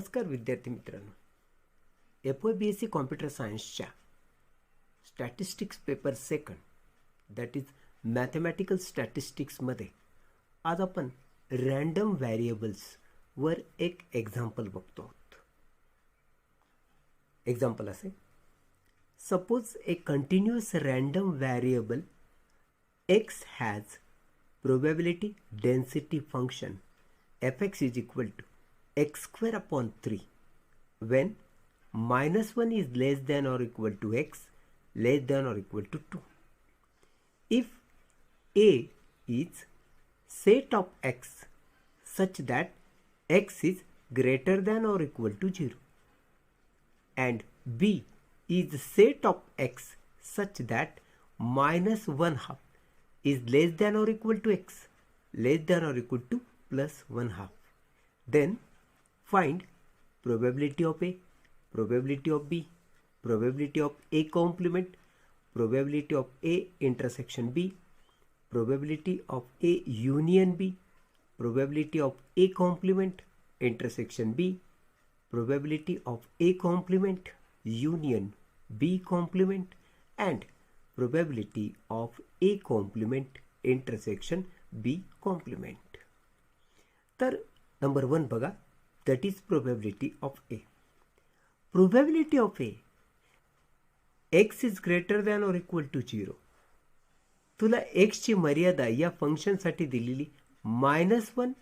नमस्कार विद्यार्थी मित्रांनो, FYBSc कॉम्प्युटर सायन्सच्या statistics paper second that is mathematical स्टॅटिस्टिक्समध्ये आज आपण रँडम व्हॅरिएबल्सवर एक एक्झाम्पल बघतो आहोत. एक्झाम्पल असे, suppose A continuous random variable x has probability density function fx is equal to x square upon 3 when -1 is less than or equal to x less than or equal to 2. If a is set of x such that x is greater than or equal to 0 and b is set of x such that -1 half is less than or equal to x less than or equal to plus 1 half, then find probability of a, probability of b, probability of a complement, probability of a intersection b, probability of a union b, probability of a complement intersection b, probability of a complement union b complement and probability of a complement intersection b complement. तर number 1 बघा, that is probability of a. Probability of a, x is greater than or equal to 0. तुला x ची मर्यादा या फंक्शनसाठी दिलेली -1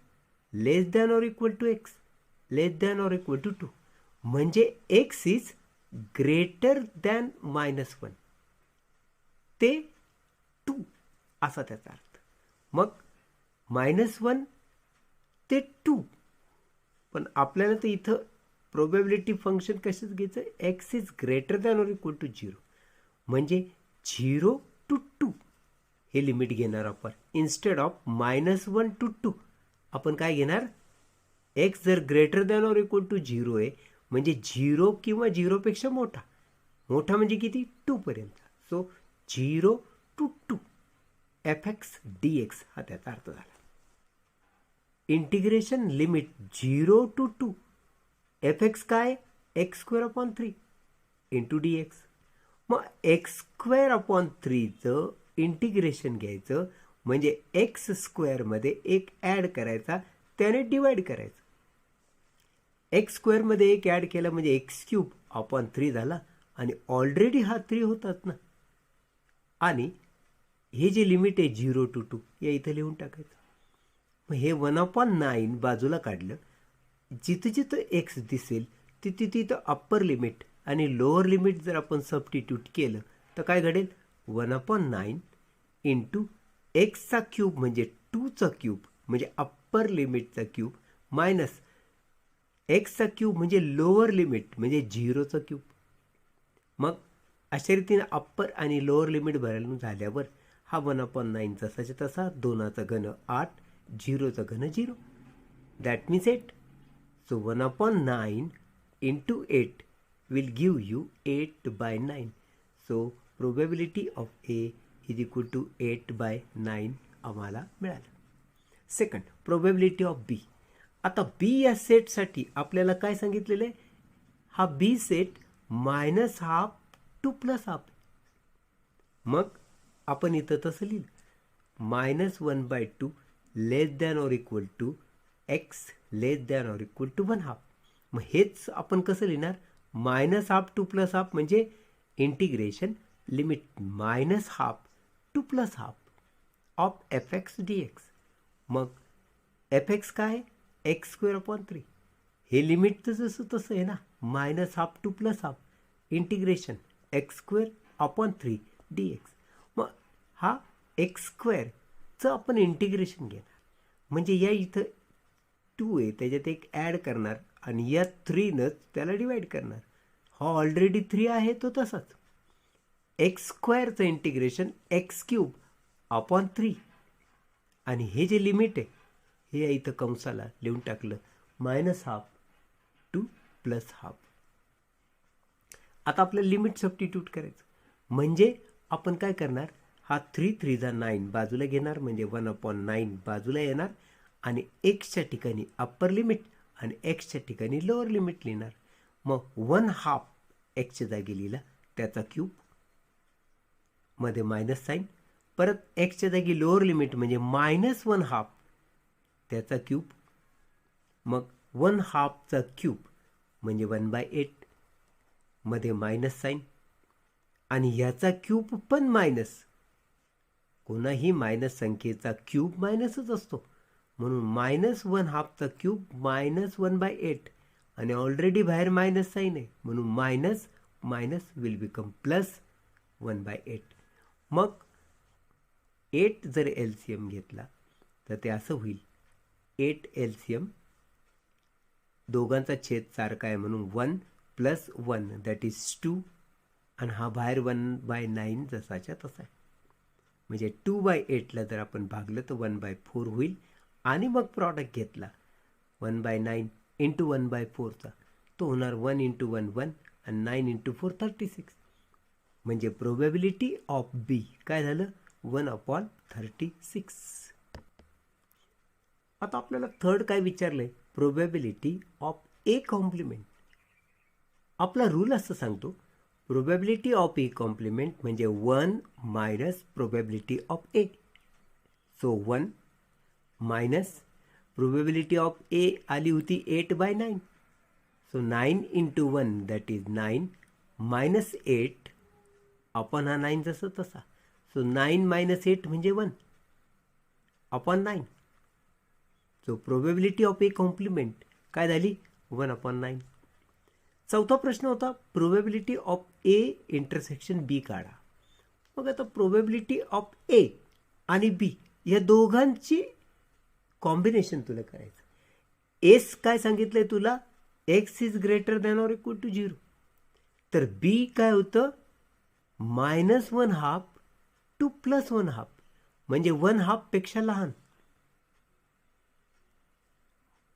less than or equal to x less than or equal to 2 म्हणजे x is greater than -1 ते 2 असा त्याचा अर्थ. मग -1 ते 2, पण आपल्याला तर इथं प्रोबॅबिलिटी फंक्शन कशाच घ्यायचं, x is greater than or equal to 0 म्हणजे 0 to 2 हे लिमिट घेणार आपण. इन्स्टेड ऑफ -1 to 2 आपण काय घेणार, x जर greater than or equal to 0 आहे म्हणजे 0 किंवा 0 पेक्षा मोठा, मोठा म्हणजे किती, 2 पर्यंत. सो 0 to 2 fx dx हा त्याचा अर्थ झाला. इंटिग्रेशन लिमिट 0 to 2 fx काय, x square upon 3 into dx. मग x स्क्वेअर अपॉन 3चं इंटिग्रेशन घ्यायचं म्हणजे x स्क्वेअरमध्ये एक ॲड करायचा, त्याने डिवाइड करायचं. x स्क्वेअरमध्ये एक ॲड केला म्हणजे x क्यूब अपॉन 3 झाला आणि ऑलरेडी हा 3 होतात ना. आणि हे जे लिमिट आहे 0 to 2 या इथं लिहून टाकायचं. मग हे 1/9 बाजूला काढलं, जिथं जिथं एक्स दिसेल तिथे तिथं अप्पर लिमिट आणि लोअर लिमिट जर आपण सबस्टिट्यूट केलं तर काय घडेल, 1/9 इंटू एक्सचा क्यूब म्हणजे 2चा क्यूब म्हणजे अप्पर लिमिटचा क्यूब मायनस एक्सचा क्यूब म्हणजे लोअर लिमिट म्हणजे 0चा क्यूब. मग अशा रीतीने अप्पर आणि लोअर लिमिट भरायला झाल्यावर हा 1/9 जसाच्या तसा, 2चा घन 8, 0चा घन 0, that means 8. So 1/9 into 8 will give you 8/9. So probability of A is equal to 8/9 आम्हाला मिळालं. Second, probability of B. आता बी या सेटसाठी आपल्याला काय सांगितलेलं आहे, हा बी सेट -½ to +½ मग आपण इथं तसं लिहिलं, -1/2 less than or equal to x less than or equal to 1/2. मग हेच आपण कसं लिहिणार, -½ to +½ म्हणजे integration limit -½ to +½ of fx dx. मग fx काय, x स्क्वेअर अपॉन 3 हे लिमिट तर जसं तसं आहे ना, -½ to +½ integration x square upon 3 dx. मग हा x स्क्वेअरचं आपण इंटिग्रेशन घेणार म्हणजे या इथं 2 आहे त्याच्यात एक ॲड करणार आणि या 3नंच त्याला डिवाइड करणार. हा ऑलरेडी 3 आहे तो तसाच. एक्स स्क्वेअरचं इंटिग्रेशन x क्यूब अपॉन 3 आणि हे जे लिमिट आहे हे या इथं कंसाला लिहून टाकलं, -½ to +½ आता आपल्याला लिमिट सबस्टिट्यूट करायचं म्हणजे आपण काय करणार, हा 3 3 जा 9 बाजूला घेणार म्हणजे 1/9 बाजूला येणार आणि एक्सच्या ठिकाणी अप्पर लिमिट आणि एक्सच्या ठिकाणी लोअर लिमिट लिहिणार. मग 1/2 एक्सच्या जागी लिहिला त्याचा क्यूब, मध्ये मायनस साईन, परत एक्सच्या जागी लोअर लिमिट म्हणजे -1/2 त्याचा क्यूब, मग 1/2चा क्यूब म्हणजे 1/8, मध्ये मायनस साईन, आणि ह्याचा क्यूब पण मायनस. कोणाही मायनस संख्येचा क्यूब मायनसच असतो, म्हणून -1/2चा क्यूब -1/8, आणि ऑलरेडी बाहेर मायनस साईन आहे म्हणून minus minus will become plus 1/8. मग 8 जर LCM घेतला तर ते असं होईल, 8 LCM दोघांचा छेद सारखा आहे म्हणून 1 + 1 दॅट इज 2, आणि हा बाहेर 1/9 जसाच्या तसा आहे. म्हणजे 2/8ला जर आपण भागलं तर 1/4 होईल, आणि मग प्रॉडक्ट घेतला 1/9 × 1/4चा, तो होणार 1 × 1 1 आणि 9 × 4 36. म्हणजे प्रोबॅबिलिटी ऑफ बी काय झालं, 1/36. आता आपल्याला थर्ड काय विचारलंय, प्रोबॅबिलिटी ऑफ ए कॉम्प्लिमेंट. आपला रूल असं सांगतो, प्रोबॅबिलिटी ऑफ ए कॉम्प्लिमेंट म्हणजे 1 minus probability of A. So 1 minus probability of A आली होती 8/9. So 9 × 1 that is 9 minus 8 upon हा 9 जसं तसा. सो 9 - 8 म्हणजे 1 upon 9. So probability of A complement काय झाली, 1/9. चौथा प्रश्न होता, probability of A intersection B काढा. मग आता प्रोबॅबिलिटी ऑफ ए आणि बी या दोघांची कॉम्बिनेशन तुला करायचं. एस काय सांगितलंय तुला, x is greater than or equal to 0. तर बी काय होतं, -1/2 टू +1/2 म्हणजे 1/2 पेक्षा लहान.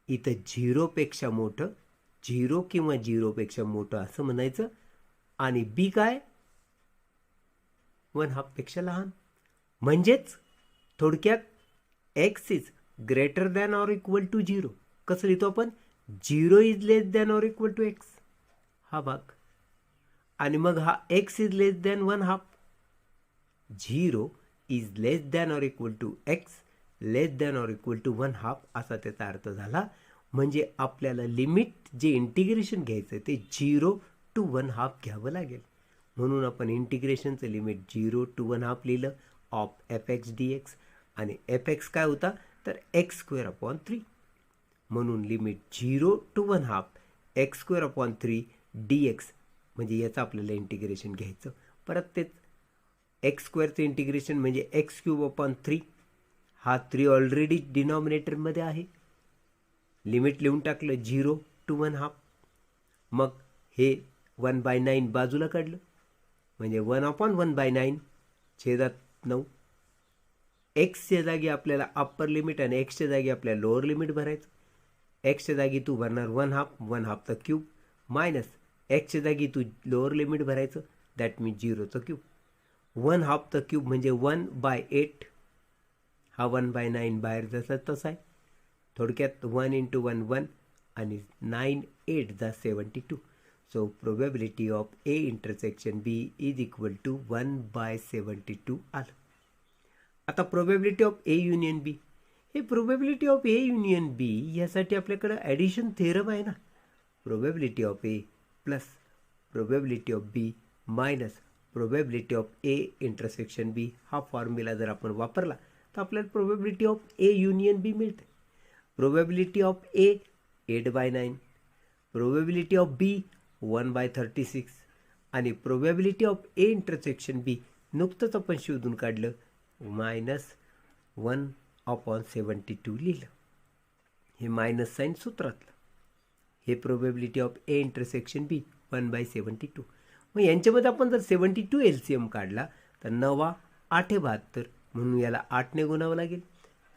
इथं 0 पेक्षा मोठं, 0 किंवा 0 पेक्षा मोठं असं म्हणायचं, आणि बी काय 1/2 पेक्षा लहान. म्हणजेच थोडक्यात x is greater than or equal to 0. कसं लिहितो आपण, 0 is less than or equal to x हा भाग, आणि मग हा x is less than 1/2. 0 is less than or equal to x less than or equal to 1/2 असा त्याचा अर्थ झाला. म्हणजे आपल्याला लिमिट जे इंटिग्रेशन घ्यायचं ते 0 to 1/2 घ्यावं लागेल. म्हणून आपण इंटिग्रेशनचं लिमिट 0 to 1/2 लिहिलं ऑफ fx dx, आणि fx काय होता तर x²/3. म्हणून लिमिट 0 to 1/2 x²/3 dx, म्हणजे याचं आपल्याला इंटिग्रेशन घ्यायचं. परत तेच x² इंटिग्रेशन म्हणजे x³ हा 3 ऑलरेडी डिनॉमिनेटरमध्ये आहे. लिमिट लिहून टाकलं 0 to 1/2. मग हे 1/9 बाजूला काढलं म्हणजे 1/1/9 छेदात 9. एक्सच्या जागी आपल्याला अप्पर लिमिट आणि एक्सच्या जागी आपल्याला लोअर लिमिट भरायचं. एक्सच्या जागी तू भरणार 1/2चा क्यूब, मायनस एक्सच्या जागी तू लोअर लिमिट भरायचं दॅट मीन्स 0चा क्यूब. 1/2चा क्यूब म्हणजे 1/8. हा 1/9 बाहेर जसा तसा आहे. थोडक्यात 1 × 1 1 आणि 9 8 जा 72. So probability of A intersection B is equal to 1/72 आलं. आता probability of A union B, हे probability of A union B यासाठी आपल्याकडे ॲडिशन थेरम आहे ना. Probability of A plus probability of B minus probability of A intersection B हा formula जर आपण वापरला तर आपल्याला probability of A union B मिळते. Probability of A 8/9, probability of B 1/36, आणि प्रोबॅबिलिटी ऑफ ए इंटरसेक्शन बी नुकतंच आपण शोधून काढलं -1/72 लिहिलं. हे मायनस साईन सूत्रातलं. हे probability of A intersection B 1/72. मग यांच्यामध्ये आपण जर 72 LCM काढला तर 9 8 72 म्हणून याला 8ने गुणावं लागेल.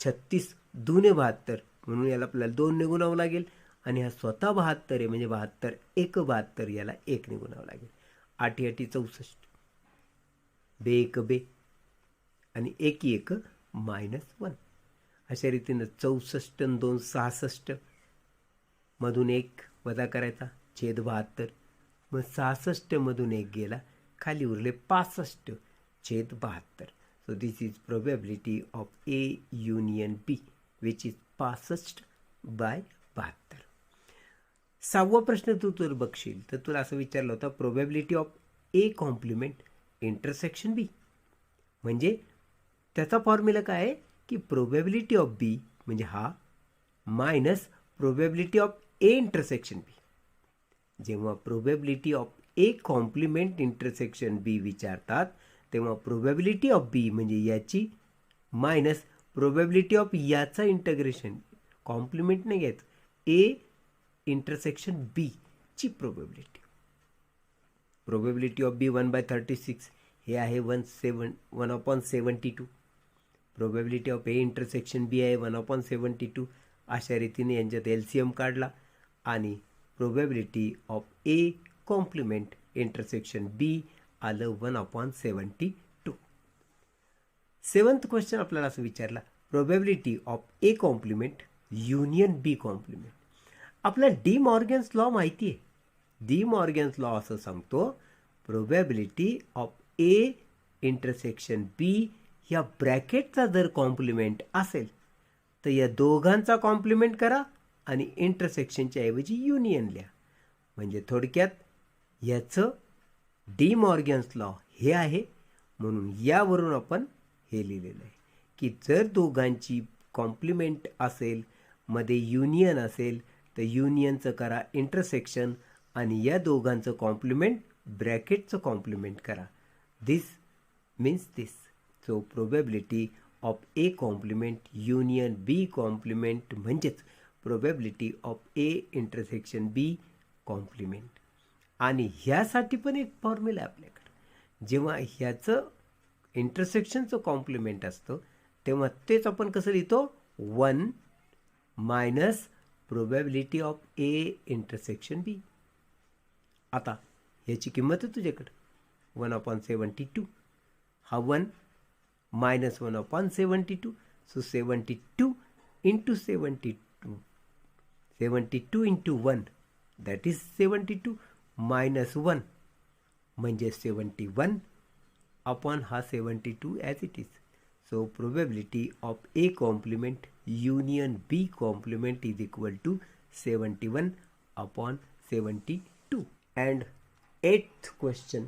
36 2 72 म्हणून याला आपल्याला 2ने गुणावं लागेल. आणि हा स्वतः 72 आहे म्हणजे 72 1 72 याला 1ने गुणावं लागेल. 8 8 64, बे 1 बे, आणि 1 1 -1. अशा रीतीनं 64 2 66 मधून 1 वजा करायचा छेद 72, मग 66 मधून 1 गेला, खाली उरले 65 छेद 72. So this is probability of A union B which is 65/72. 6वा प्रश्न तू जर बघशील तर तुला असं विचारलं होतं probability of A complement intersection B. म्हणजे त्याचा फॉर्म्युला काय आहे की प्रोबॅबिलिटी ऑफ बी म्हणजे हा minus probability of A intersection B. जेव्हा probability of A complement intersection B विचारतात तेव्हा प्रोबॅबिलिटी ऑफ बी म्हणजे याची मायनस प्रोबॅबिलिटी ऑफ याचा इंटग्रेशन, कॉम्प्लिमेंट नाही घ्यायचं, ए इंटरसेक्शन बी ची प्रोबॅबिलिटी. प्रोबॅबिलिटी ऑफ बी 1/36 हे आहे 1/72. Probability of A intersection B आहे 1/72. अशा रीतीने यांच्यात LCM काढला आणि probability of A complement intersection B आलं 1/72. 7th क्वेश्चन आपल्याला असं विचारला probability of A complement union B complement. आपल्याला डी मॉर्गन्स लॉ माहिती आहे. डी मॉर्गन्स लॉ असं सांगतो probability of A intersection B या ब्रॅकेटचा जर कॉम्प्लिमेंट असेल तर या दोघांचा कॉम्प्लिमेंट करा आणि इंटरसेक्शनच्या ऐवजी युनियन लिहा. म्हणजे थोडक्यात याचं डी मॉर्गन्स लॉ हे आहे. म्हणून यावरून आपण हे लिहिलेलं आहे की जर दोघांची कॉम्प्लिमेंट असेल, मध्ये युनियन असेल तर युनियनचं करा इंटरसेक्शन आणि या दोघांचं कॉम्प्लिमेंट ब्रॅकेटचं कॉम्प्लिमेंट करा. This means this. So probability of A complement union B complement म्हणजेच probability of A intersection B complement. आणि ह्यासाठी पण एक फॉर्म्युला आहे आपल्याकडे. जेव्हा ह्याचं इंटरसेक्शनचं कॉम्प्लिमेंट असतं तेव्हा तेच आपण कसं लिहितो 1 minus probability of A intersection B. आता ह्याची किंमत आहे तुझ्याकडे 1/72. हा 1 minus 1/72. So 72 into 72 into 1 that is 72 minus 1 म्हणजे 71 अपॉन हा 72 as it is. So probability of A complement union B complement is equal to 71/72. And 8th question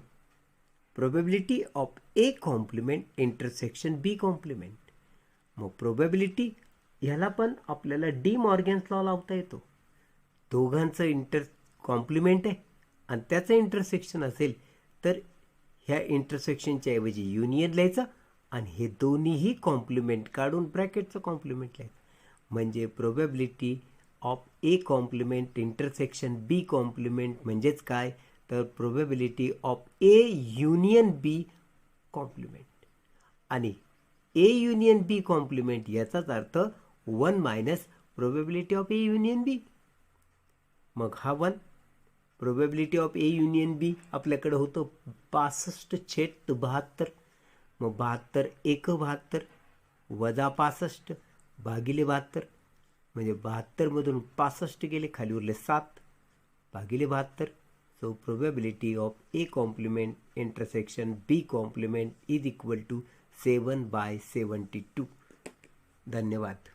probability of A complement intersection B complement. मग probability ह्याला पण आपल्याला De Morgan's law लावता येतो. दोघांचं complement आहे आणि त्याचं इंटरसेक्शन असेल तर ह्या इंटरसेक्शनच्या ऐवजी युनियन लिहायचं आणि हे दोन्हीही कॉम्प्लिमेंट काढून ब्रॅकेटचं कॉम्प्लिमेंट लिहायचं. म्हणजे probability of A complement intersection B complement म्हणजेच काय तर probability of A union B complement. आणि ए युनियन बी कॉम्प्लिमेंट याचाच अर्थ 1 minus probability of A union B. मग हा 1 probability of A union B आपल्याकडे होतं 65/72. मग 72 1 72 वजा 65 भागिले 72 म्हणजे 72 मधून 65 गेले, खाली उरले 7 भागिले 72. So probability of A complement intersection B complement is equal to 7/72. धन्यवाद.